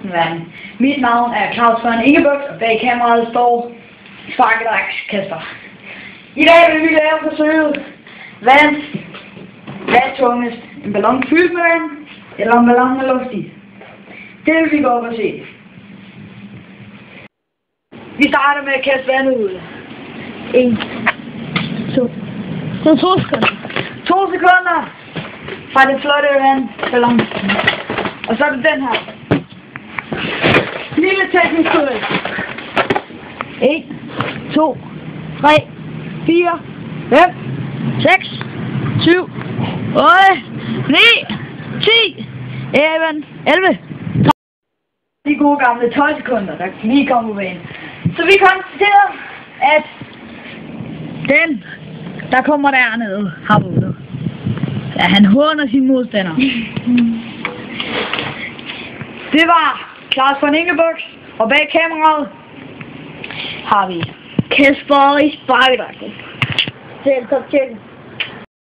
verden. Mit navn er Claus von Ingebugt, og bag kameraet står sparkedreks Kasper. I dag vil vi lave forsøget hvad er tungest? En ballon fyldt med vand, eller en ballon med luft i? Det vil vi gå op og se. Vi starter med at kaste vandet ud. 1, 2. Så 2 sekunder. 2 sekunder fra det flotte vandballon. Og så er det den her. Lille teknisk ud. 1, 2, 3, 4, 5, 6, 7, 8, 9, 10, 11. De gode gamle 12 sekunder, der kan lige komme på banen. Så vi konstaterer, at den, der kommer dernede, har vundet. Ja, han håner sin modstander. Det var Claus von Ingebugt, og bag kameraet har vi Kasper i sparkedrækken. Selv top 10.